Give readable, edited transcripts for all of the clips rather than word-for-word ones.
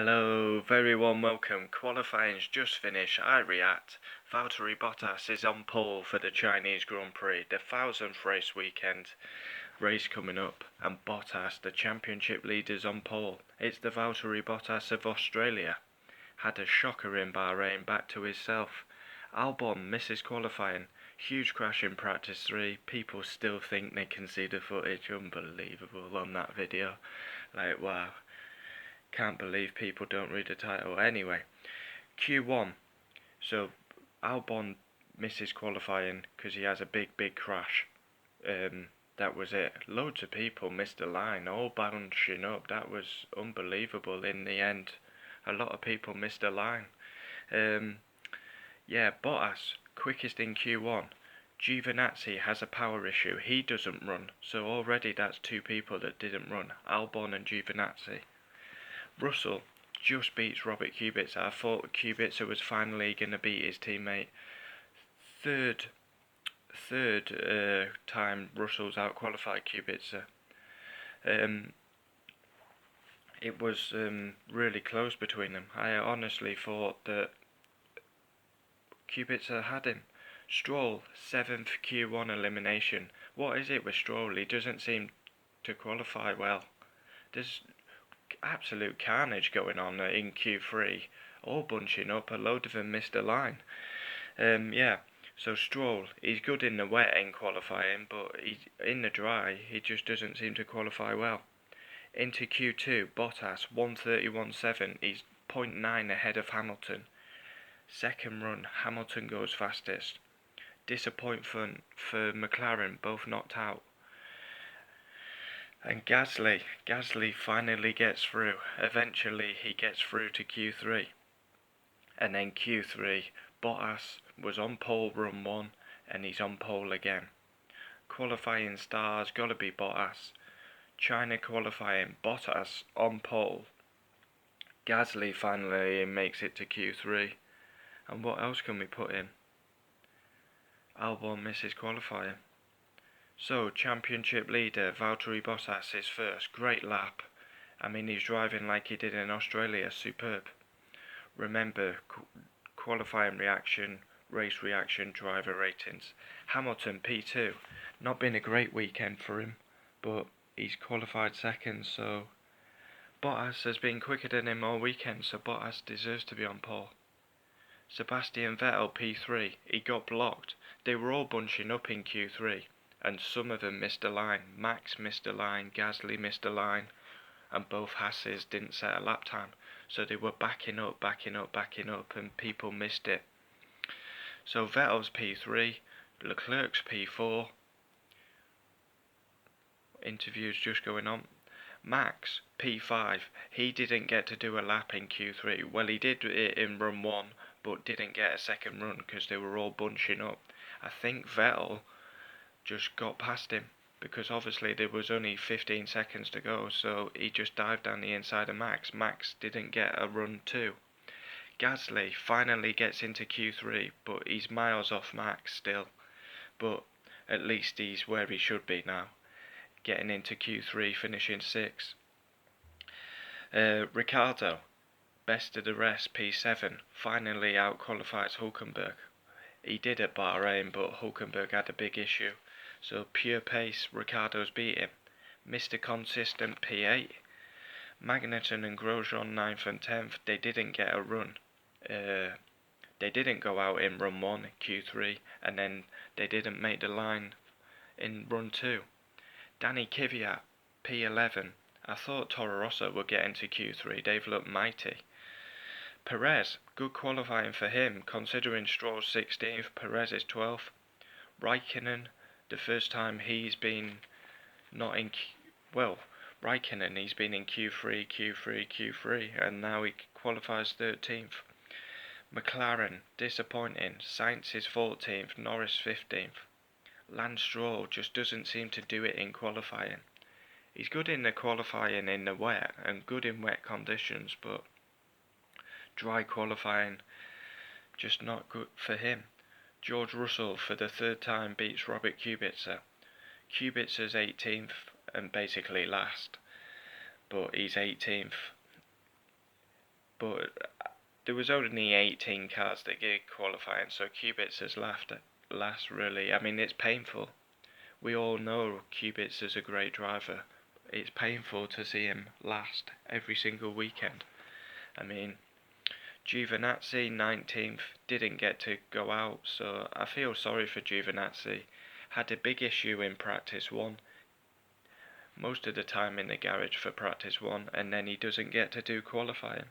Hello, very warm welcome. Qualifying's just finished. I react. Valtteri Bottas is on pole for the Chinese Grand Prix, the 1000th race weekend. Race coming up, and Bottas, the championship leader's on pole. It's the Valtteri Bottas of Australia. Had a shocker in Bahrain, back to himself. Albon misses qualifying. Huge crash in practice 3. People still think they can see the footage. Unbelievable on that video. Like, wow. Can't believe people don't read the title. Anyway, Q1. So Albon misses qualifying because he has a big crash. That was it. Loads of people missed the line, all bunching up. That was unbelievable in the end. A lot of people missed the line. Yeah, Bottas, quickest in Q1. Giovinazzi has a power issue. He doesn't run. So already that's two people that didn't run. Albon and Giovinazzi. Russell just beats Robert Kubica. I thought Kubica was finally going to beat his teammate. Third time Russell's out-qualified Kubica. It was really close between them. I honestly thought that Kubica had him. Stroll, 7th Q1 elimination. What is it with Stroll? He doesn't seem to qualify well. There's absolute carnage going on in Q3, all bunching up. A load of them missed a line. So Stroll, he's good in the wet in qualifying, but in the dry he just doesn't seem to qualify well. Into Q2, Bottas 1:31.7. He's 0.9 ahead of Hamilton. Second run, Hamilton goes fastest. Disappointment for McLaren, both knocked out. And Gasly finally gets through. Eventually he gets through to Q3. And then Q3, Bottas was on pole run 1 and he's on pole again. Qualifying stars, gotta be Bottas. China qualifying, Bottas on pole. Gasly finally makes it to Q3. And what else can we put in? Albon misses qualifying. So, championship leader Valtteri Bottas is first. Great lap. I mean, he's driving like he did in Australia. Superb. Remember, qualifying reaction, race reaction, driver ratings. Hamilton P2. Not been a great weekend for him, but he's qualified second, so Bottas has been quicker than him all weekend, so Bottas deserves to be on pole. Sebastian Vettel P3. He got blocked. They were all bunching up in Q3. And some of them missed a line. Max missed a line, Gasly missed a line, and both Hasses didn't set a lap time. So they were backing up, and people missed it. So Vettel's P3, Leclerc's P4. Interviews just going on. Max, P5. He didn't get to do a lap in Q3. Well, he did it in run 1, but didn't get a second run because they were all bunching up. I think Vettel just got past him because obviously there was only 15 seconds to go, so he just dived down the inside of Max. Max didn't get a run 2. Gasly finally gets into Q3, but he's miles off Max still, but at least he's where he should be now, getting into Q3, finishing 6th. Ricciardo, best of the rest, P7, finally out-qualifies Hulkenberg. He did at Bahrain, but Hulkenberg had a big issue. So pure pace, Ricciardo's beat him. Mr. Consistent P8. Magnussen and Grosjean 9th and 10th. They didn't get a run. They didn't go out in run 1, Q3, and then they didn't make the line in run 2. Danny Kvyat, P11. I thought Toro Rosso would get into Q3. They've looked mighty. Perez, good qualifying for him, considering Stroll's 16th, Perez is 12th. Raikkonen, the first time he's been not in, Raikkonen, he's been in Q3, and now he qualifies 13th. McLaren, disappointing. Sainz is 14th, Norris 15th. Lance Stroll just doesn't seem to do it in qualifying. He's good in the qualifying in the wet and good in wet conditions, but dry qualifying, just not good for him. George Russell for the third time beats Robert Kubica. Kubica's 18th and basically last, but he's 18th. but there was only 18 cars that did qualifying, so Kubica's last really. I mean, it's painful. We all know Kubica's a great driver. It's painful to see him last every single weekend. I mean, Giovinazzi 19th didn't get to go out, so I feel sorry for Giovinazzi. Had a big issue in practice one, most of the time in the garage for practice one, and then he doesn't get to do qualifying.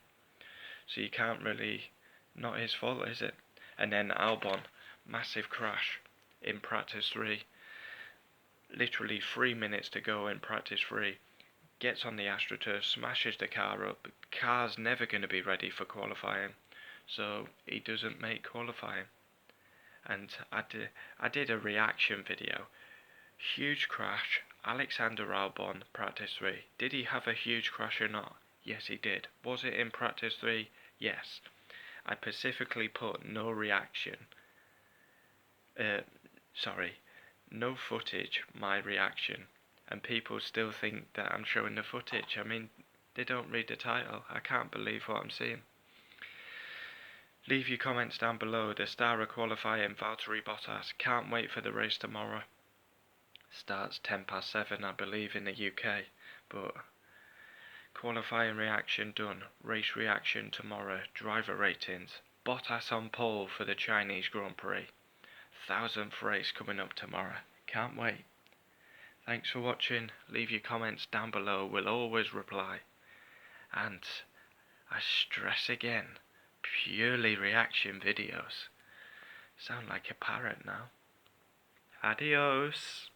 So you can't really, not his fault, is it? And then Albon, massive crash in practice 3. Literally 3 minutes to go in practice 3. Gets on the AstroTurf, smashes the car up. Car's never going to be ready for qualifying, so he doesn't make qualifying. And I did a reaction video. Huge crash. Alexander Albon, practice 3. Did he have a huge crash or not? Yes, he did. Was it in practice 3? Yes. I specifically put no reaction. No footage, my reaction. And people still think that I'm showing the footage. I mean, they don't read the title. I can't believe what I'm seeing. Leave your comments down below. The star of qualifying, Valtteri Bottas. Can't wait for the race tomorrow. Starts 7:10, I believe, in the UK. But qualifying reaction done. Race reaction tomorrow. Driver ratings. Bottas on pole for the Chinese Grand Prix. 1000th race coming up tomorrow. Can't wait. Thanks for watching. Leave your comments down below. We'll always reply. And I stress again, purely reaction videos. Sound like a parrot now. Adios.